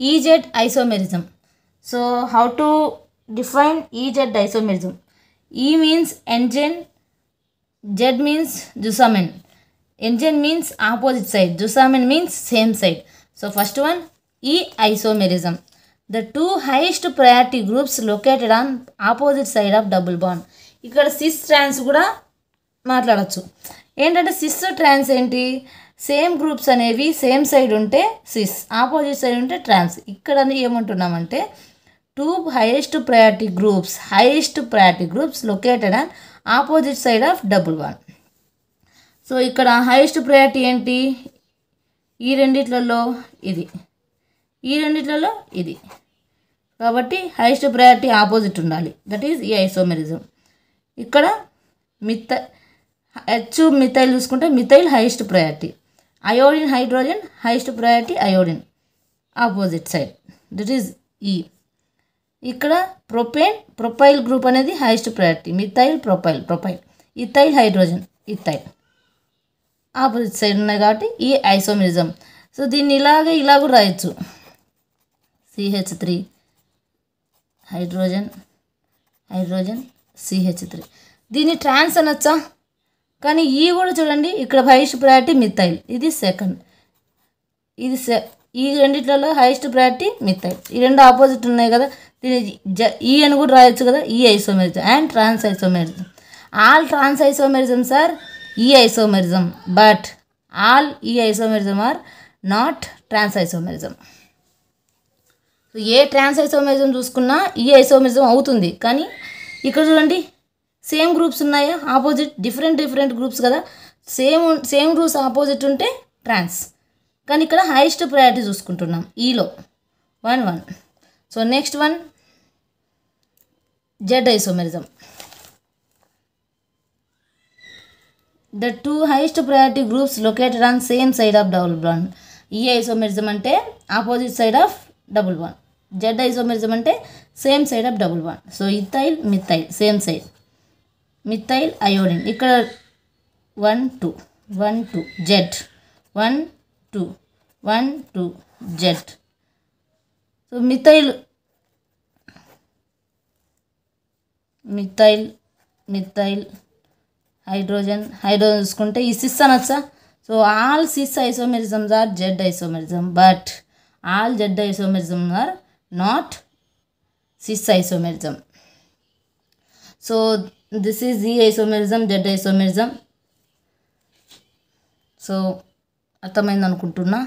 EZ isomerism. So how to define EZ isomerism? E means engine, Z means Zusammen. Engine means opposite side, Zusammen means same side. So first one, E isomerism. The two highest priority groups located on opposite side of double bond. ఇక్కడ cis trans కూడా మాట్లాడచ్చు. ఏంటంటే cis trans ఏంటి, same groups అనేవి same side ఉంటే cis, opposite side ఉంటే trans. ఇక్కడ ఏమంటున్నామంటే two highest priority groups located on opposite side of double bond. So ఇక్కడ హైయెస్ట్ ప్రయారిటీ ఏంటి, ఈ రెండిట్లలో ఇది, ఈ రెండిట్లలో ఇది, కాబట్టి హైయెస్ట్ ప్రయారిటీ ఆపోజిట్ ఉండాలి. That is E isomerism. ఇక్కడ మిథైల్ చూసుకుంటే methyl highest priority, iodine hydrogen highest priority iodine opposite side, that is ఈ. ఇక్కడ ప్రొపైల్ గ్రూప్ అనేది highest priority, methyl propyl, ethyl hydrogen ethyl opposite side ఉన్నాయి కాబట్టి ఈ isomerism. So దీన్ని ఇలాగ రాయొచ్చు, CH3 హైడ్రోజన్ CH3. దీన్ని ట్రాన్స్ అనొచ్చా, కానీ ఈ కూడా చూడండి, ఇక్కడ హైయెస్ట్ ప్రయారిటీ మిథైల్, ఇది సెకండ్, ఇది ఈ రెండిట్లలో హైయెస్ట్ ప్రయారిటీ మిథైల్, ఈ రెండు ఆపోజిట్ ఉన్నాయి కదా, దీన్ని ఈ అని కూడా రాయొచ్చు కదా, E isomerism and trans isomerism. All trans isomerisms are E isomerism, but all E isomerism are not trans isomerism. So ఏ ట్రాన్స్ ఐసోమెరిజం చూసుకున్నా ఈ ఐసోమెరిజం అవుతుంది, కానీ ఇక్కడ చూడండి సేమ్ గ్రూప్స్ ఉన్నాయా, ఆపోజిట్ డిఫరెంట్ గ్రూప్స్ కదా, సేమ్ గ్రూప్స్ ఆపోజిట్ ఉంటే trans, కానీ ఇక్కడ హైయెస్ట్ ప్రయారిటీ చూసుకుంటున్నాం ఈలో 1. So next one Z isomerism. The two highest priority groups located on same side of double bond. E isomerism అంటే opposite side of double bond. Z isomerism అంటే same side of double bond. So ethyl methyl same side. Methyl iodine ఇక్కడ 1 2 Z 1 2 1 2 Z. So methyl hydrogen చూసుకుంటే ఈ cis అనొచ్చా. So all cis isomerisms are Z isomerism, but all Z isomerism are not cis isomerism. So this is E isomerism, Z isomerism. So అర్థమైంది అనుకుంటున్నా.